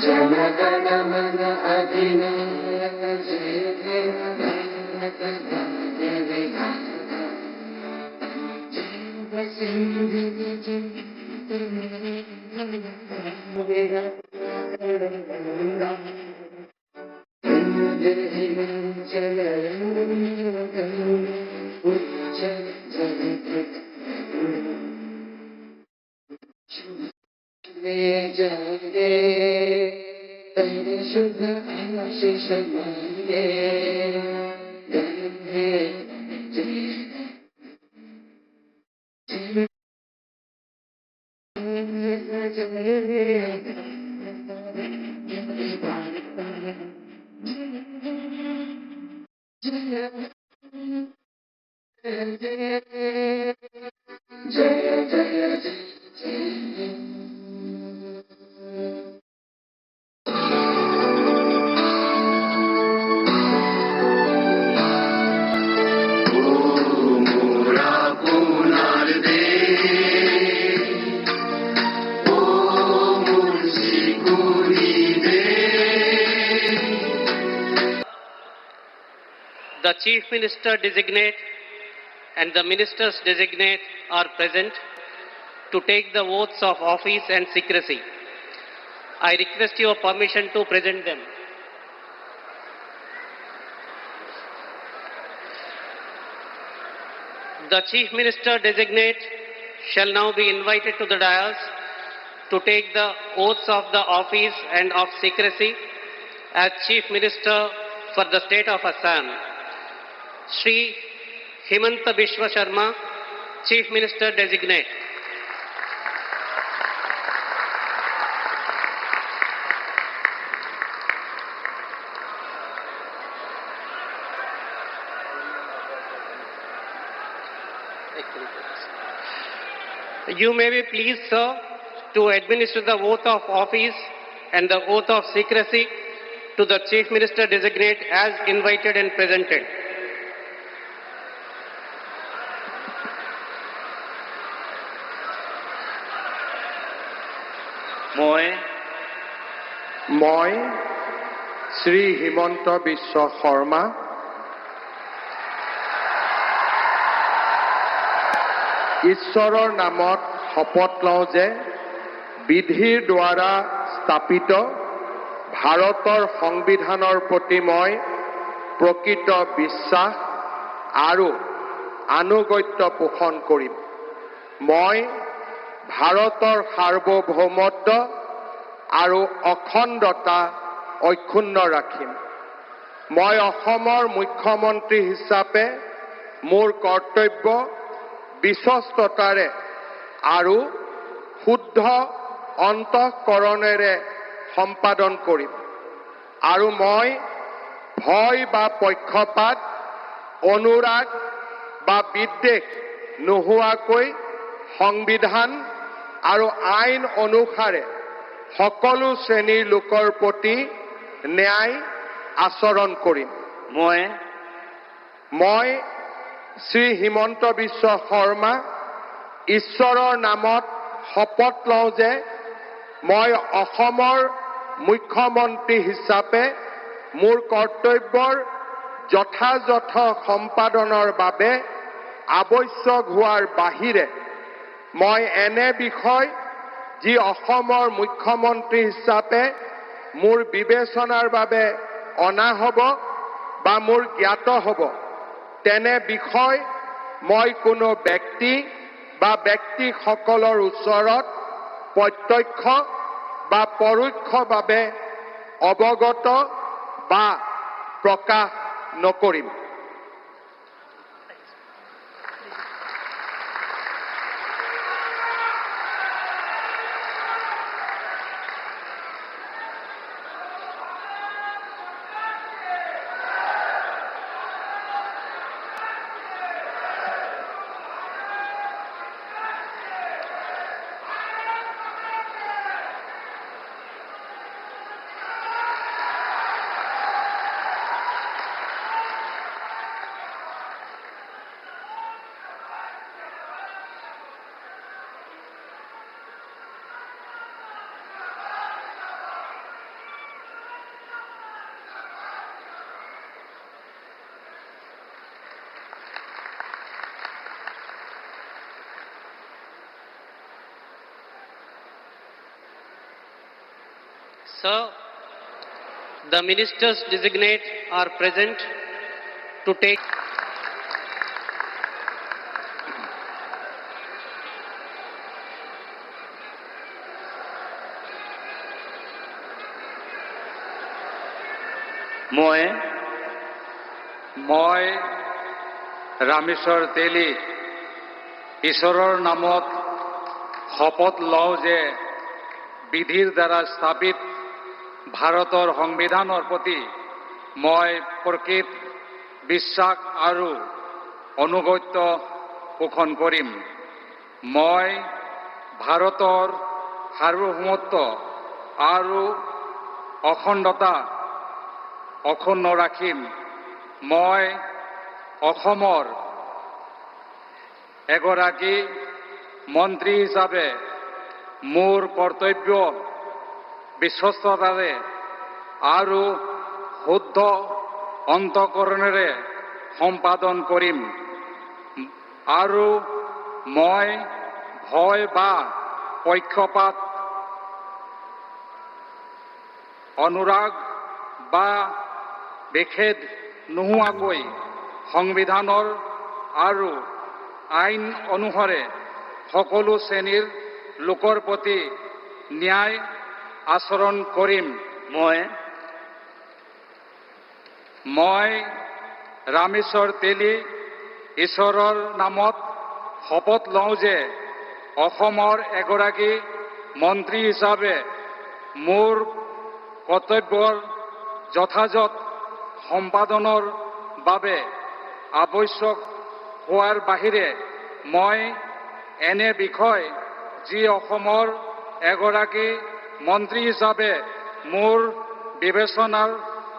जनगणमन अधिनायक जय जय भारत भाग्य विधाता जय सिंधु जय हिमाचल उच्चल जय तेरे शुभ आशीष मांगे Gange The Chief Minister designate and the ministers designate are present to take the oaths of office and secrecy. I request your permission to present them. The Chief Minister designate shall now be invited to the dais to take the oaths of the office and of secrecy as Chief Minister for the state of Assam. Shri Himanta Biswa Sharma, Chief Minister designate. You may be pleased, sir, to administer the oath of office and the oath of secrecy to the Chief Minister designate as invited and presented. মই শ্ৰী হিমন্ত বিশ্ব শৰ্মা ঈশ্বৰৰ নামত শপত লওঁ যে বিধিৰ দ্বাৰা স্থাপিত ভাৰতৰ সংবিধানৰ প্ৰতি মই প্ৰকৃত বিশ্বাস আৰু আনুগত্য পোষণ কৰিম। মই ভাৰতৰ সাৰ্বভৌমত্ব আৰু অখণ্ডতা অক্ষুণ্ণ ৰাখিম। মই অসমৰ মুখ্যমন্ত্ৰী হিচাপে মোৰ কৰ্তব্য বিশ্বস্ততাৰে আৰু শুদ্ধ অন্তঃকৰণেৰে সম্পাদন কৰিম আৰু মই ভয় বা পক্ষপাত অনুৰাগ বা বিদ্বেষ নোহোৱাকৈ সংবিধান আৰু আইন অনুসাৰে সকলো শ্ৰেণীৰ লোকৰ প্ৰতি ন্যায় আচৰণ কৰিম। মই শ্ৰী হিমন্ত বিশ্ব শৰ্মা ঈশ্বৰৰ নামত শপত লওঁ যে মই অসমৰ মুখ্যমন্ত্ৰী হিচাপে মোৰ কৰ্তব্যৰ যথাযথ সম্পাদনৰ বাবে আৱশ্যক হোৱাৰ বাহিৰে মই এনে বিষয় যি অসমৰ মুখ্যমন্ত্ৰী হিচাপে মোৰ বিবেচনাৰ বাবে অনা হ'ব বা মোৰ জ্ঞাত হ'ব তেনে বিষয় মই কোনো ব্যক্তি বা ব্যক্তিসকলৰ ওচৰত প্ৰত্যক্ষ বা পৰোক্ষভাৱে অৱগত বা প্ৰকাশ নকৰিম। Sir, the ministers designate are present to take. মই ৰামেশ্বৰ তেলী ঈশ্বৰৰ নামত শপত লওঁ যে বিধিৰ দ্বাৰা স্থাপিত ভাৰতৰ সংবিধানৰ প্ৰতি মই প্ৰকৃত বিশ্বাস আৰু অনুগত্য পোষণ কৰিম। মই ভাৰতৰ সাৰ্বভৌমত্ব আৰু অখণ্ডতা অক্ষুণ্ণ ৰাখিম। মই অসমৰ এগৰাকী মন্ত্ৰী হিচাপে মোৰ কৰ্তব্য বিশ্বস্ততাৰে আৰু শুদ্ধ অন্তঃকৰণেৰে সম্পাদন কৰিম আৰু মই ভয় বা পক্ষপাত অনুৰাগ বা বিখেদ নোহোৱাকৈ সংবিধানৰ আৰু আইন অনুসাৰে সকলো শ্ৰেণীৰ লোকৰ প্ৰতি ন্যায় আচৰণ কৰিম। মই ৰামেশ্বৰ তেলী ঈশ্বৰৰ নামত শপত লওঁ যে অসমৰ এগৰাকী মন্ত্ৰী হিচাপে মোৰ কৰ্তব্যৰ যথাযথ সম্পাদনৰ বাবে আৱশ্যক হোৱাৰ বাহিৰে মই এনে বিষয় যি অসমৰ এগৰাকী মন্ত্ৰী হিচাপে মোৰ বিবেচনাৰ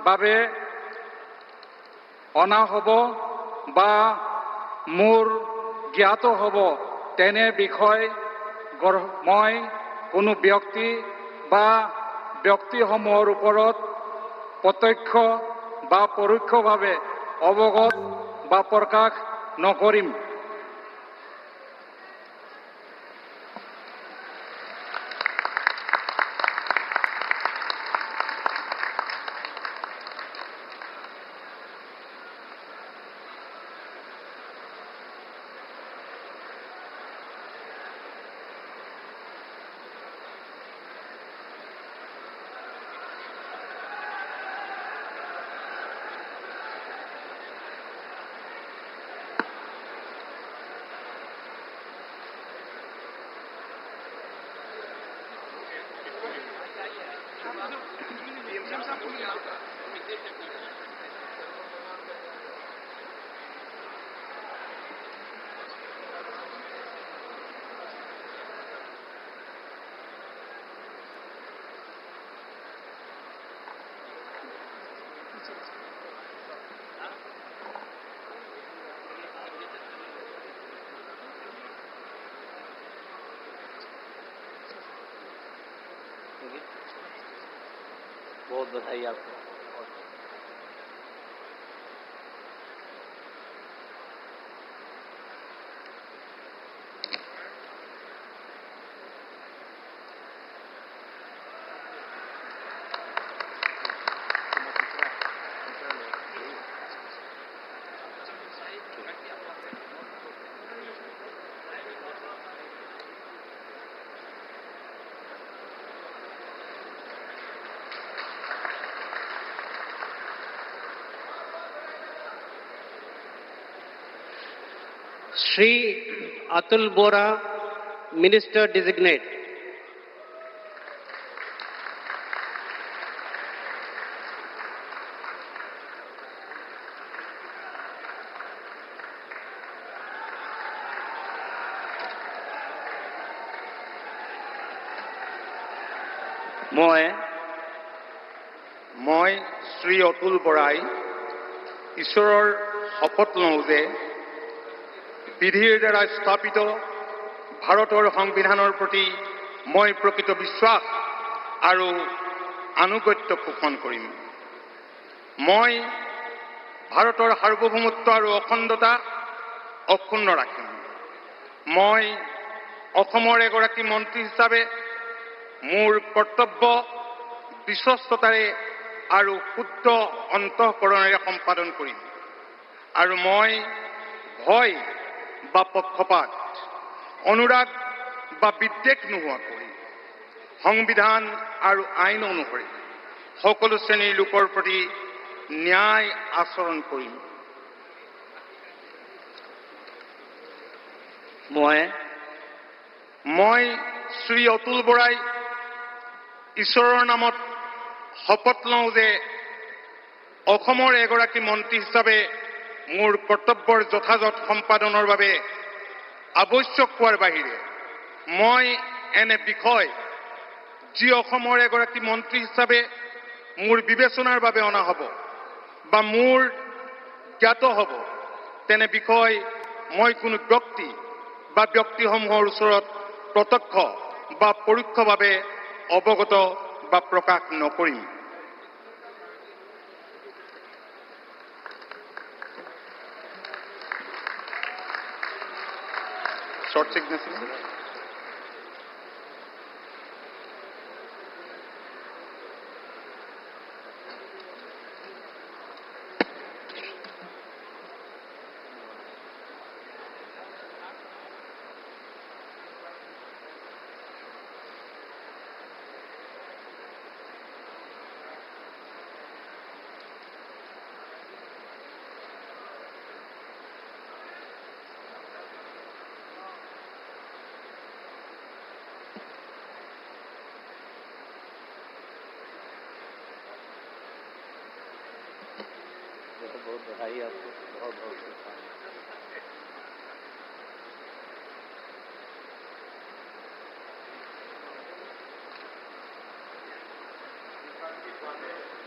বাবে অনা হ'ব বা মোৰ জ্ঞাত হ'ব তেনে বিষয় মই কোনো ব্যক্তি বা ব্যক্তিসমূহৰ ওপৰত প্ৰত্যক্ষ বা পৰোক্ষভাৱে অৱগত বা প্ৰকাশ নকৰিম। बहुत बधाई आपको। Shri Atul Bora, Minister Designate. মই শ্ৰী অতুল বৰাই ঈশ্বৰৰ শপত লওঁ যে বিধিৰ দ্বাৰা স্থাপিত ভাৰতৰ সংবিধানৰ প্ৰতি মই প্ৰকৃত বিশ্বাস আৰু আনুগত্য পোষণ কৰিম। মই ভাৰতৰ সাৰ্বভৌমত্ব আৰু অখণ্ডতা অক্ষুণ্ণ ৰাখিম। মই অসমৰ এগৰাকী মন্ত্ৰী হিচাপে মোৰ কৰ্তব্য বিশ্বস্ততাৰে আৰু শুদ্ধ অন্তঃকৰণেৰে সম্পাদন কৰিম আৰু মই ভয় বা পক্ষপাত অনুৰাগ বা বিদ্বেষ নোহোৱাকৈ সংবিধান আৰু আইন অনুসৰি সকলো শ্ৰেণীৰ লোকৰ প্ৰতি ন্যায় আচৰণ কৰিম। মই শ্ৰী অতুল বৰাই ঈশ্বৰৰ নামত শপত লওঁ যে অসমৰ এগৰাকী মন্ত্ৰী হিচাপে মোৰ কৰ্তব্যৰ যথাযথ সম্পাদনৰ বাবে আৱশ্যক হোৱাৰ বাহিৰে মই এনে বিষয় যি অসমৰ এগৰাকী মন্ত্ৰী হিচাপে মোৰ বিবেচনাৰ বাবে অনা হ'ব বা মোৰ জ্ঞাত হ'ব তেনে বিষয় মই কোনো ব্যক্তি বা ব্যক্তিসমূহৰ ওচৰত প্ৰত্যক্ষ বা পৰোক্ষভাৱে অৱগত বা প্ৰকাশ নকৰিম। Short signature. बहुत बधाई आपको, बहुत बहुत शुभकामनाएं।